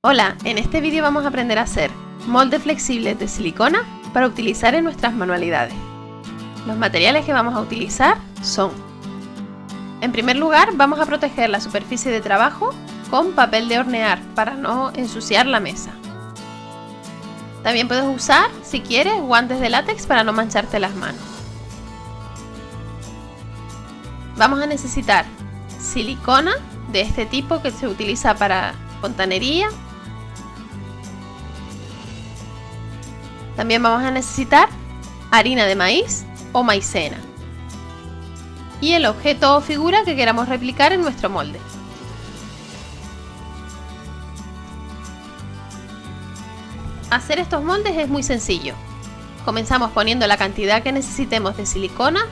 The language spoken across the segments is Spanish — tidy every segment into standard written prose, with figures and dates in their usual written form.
Hola, en este vídeo vamos a aprender a hacer moldes flexibles de silicona para utilizar en nuestras manualidades. Los materiales que vamos a utilizar son: en primer lugar, vamos a proteger la superficie de trabajo con papel de hornear para no ensuciar la mesa. También puedes usar, si quieres, guantes de látex para no mancharte las manos. Vamos a necesitar silicona de este tipo que se utiliza para fontanería. También vamos a necesitar harina de maíz o maicena y el objeto o figura que queramos replicar en nuestro molde. Hacer estos moldes es muy sencillo. Comenzamos poniendo la cantidad que necesitemos de silicona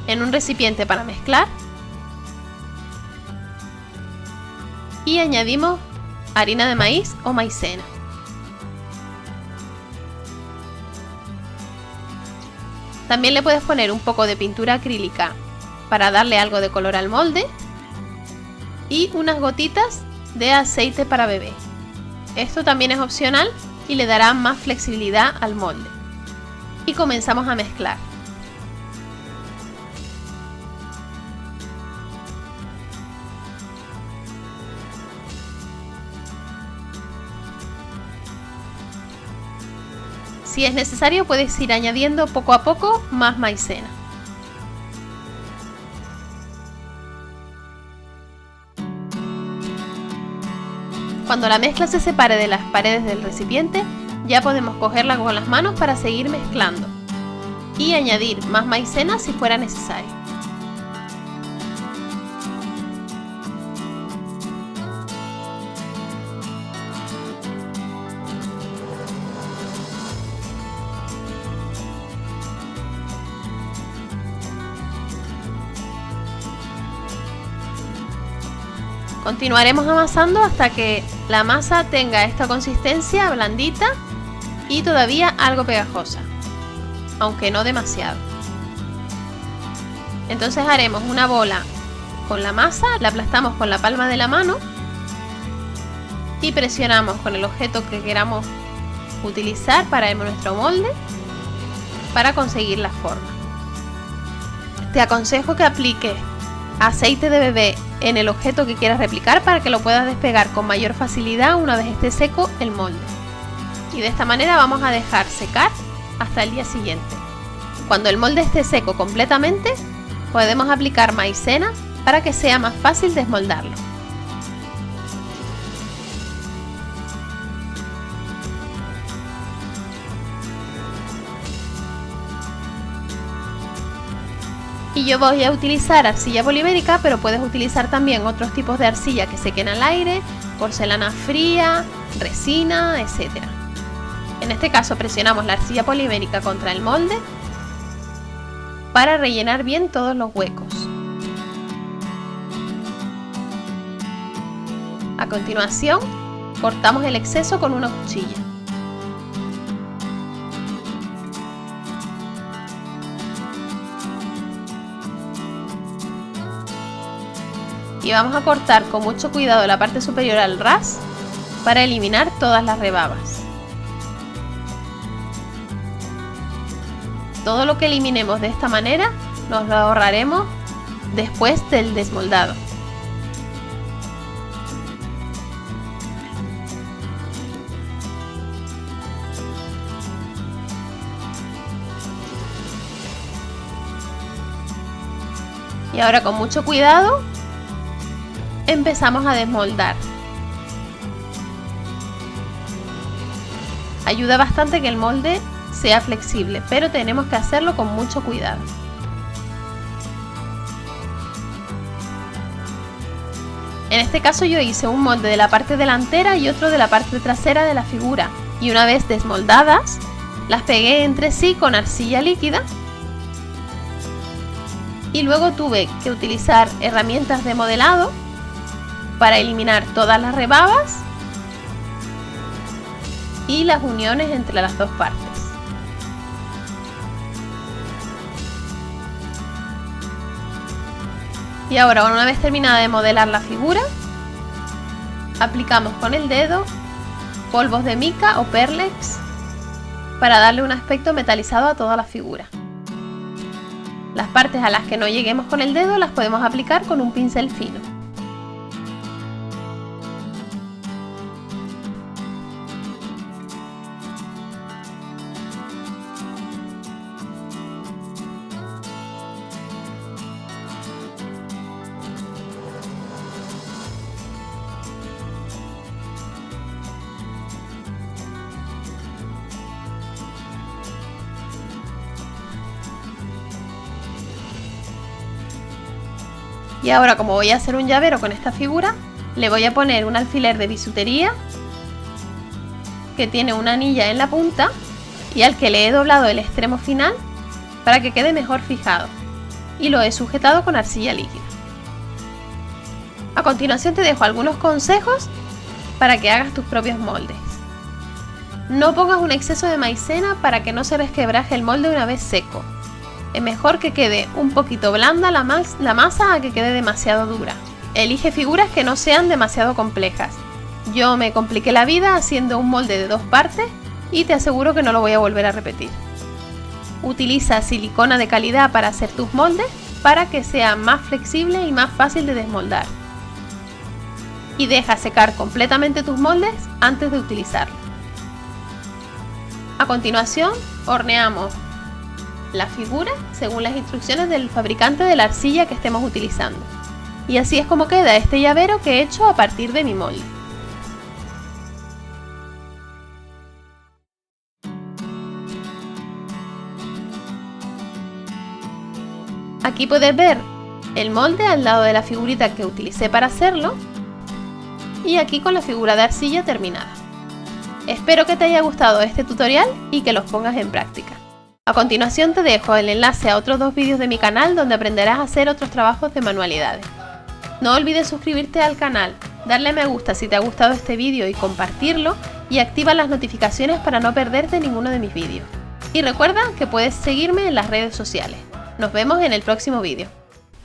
en un recipiente para mezclar y añadimos harina de maíz o maicena. También le puedes poner un poco de pintura acrílica para darle algo de color al molde y unas gotitas de aceite para bebé. Esto también es opcional y le dará más flexibilidad al molde. Y comenzamos a mezclar. Si es necesario, puedes ir añadiendo poco a poco más maicena. Cuando la mezcla se separe de las paredes del recipiente, ya podemos cogerla con las manos para seguir mezclando y añadir más maicena si fuera necesario. Continuaremos amasando hasta que la masa tenga esta consistencia blandita y todavía algo pegajosa, aunque no demasiado. Entonces haremos una bola con la masa, la aplastamos con la palma de la mano y presionamos con el objeto que queramos utilizar para nuestro molde para conseguir la forma. Te aconsejo que apliques aceite de bebé en el objeto que quieras replicar para que lo puedas despegar con mayor facilidad una vez esté seco el molde. Y de esta manera vamos a dejar secar hasta el día siguiente. Cuando el molde esté seco completamente, podemos aplicar maicena para que sea más fácil desmoldarlo. Y yo voy a utilizar arcilla polimérica, pero puedes utilizar también otros tipos de arcilla que sequen al aire, porcelana fría, resina, etc. En este caso presionamos la arcilla polimérica contra el molde para rellenar bien todos los huecos. A continuación, cortamos el exceso con una cuchilla. Y vamos a cortar con mucho cuidado la parte superior al ras para eliminar todas las rebabas. Todo lo que eliminemos de esta manera nos lo ahorraremos después del desmoldado. Y ahora con mucho cuidado empezamos a desmoldar. Ayuda bastante que el molde sea flexible, pero tenemos que hacerlo con mucho cuidado. En este caso yo hice un molde de la parte delantera y otro de la parte trasera de la figura, y una vez desmoldadas las pegué entre sí con arcilla líquida y luego tuve que utilizar herramientas de modelado para eliminar todas las rebabas y las uniones entre las dos partes. Y ahora, una vez terminada de modelar la figura, aplicamos con el dedo polvos de mica o perlex para darle un aspecto metalizado a toda la figura. Las partes a las que no lleguemos con el dedo las podemos aplicar con un pincel fino. Y ahora, como voy a hacer un llavero con esta figura, le voy a poner un alfiler de bisutería que tiene una anilla en la punta y al que le he doblado el extremo final para que quede mejor fijado, y lo he sujetado con arcilla líquida. A continuación te dejo algunos consejos para que hagas tus propios moldes. No pongas un exceso de maicena para que no se resquebraje el molde una vez seco. Es mejor que quede un poquito blanda la masa a que quede demasiado dura. Elige figuras que no sean demasiado complejas. Yo me compliqué la vida haciendo un molde de 2 partes y te aseguro que no lo voy a volver a repetir. Utiliza silicona de calidad para hacer tus moldes para que sea más flexible y más fácil de desmoldar. Y deja secar completamente tus moldes antes de utilizarlos. A continuación, horneamos la figura según las instrucciones del fabricante de la arcilla que estemos utilizando. Y así es como queda este llavero que he hecho a partir de mi molde. Aquí puedes ver el molde al lado de la figurita que utilicé para hacerlo, y aquí con la figura de arcilla terminada. Espero que te haya gustado este tutorial y que los pongas en práctica. A continuación te dejo el enlace a otros 2 vídeos de mi canal donde aprenderás a hacer otros trabajos de manualidades. No olvides suscribirte al canal, darle a me gusta si te ha gustado este vídeo y compartirlo, y activa las notificaciones para no perderte ninguno de mis vídeos. Y recuerda que puedes seguirme en las redes sociales. Nos vemos en el próximo vídeo.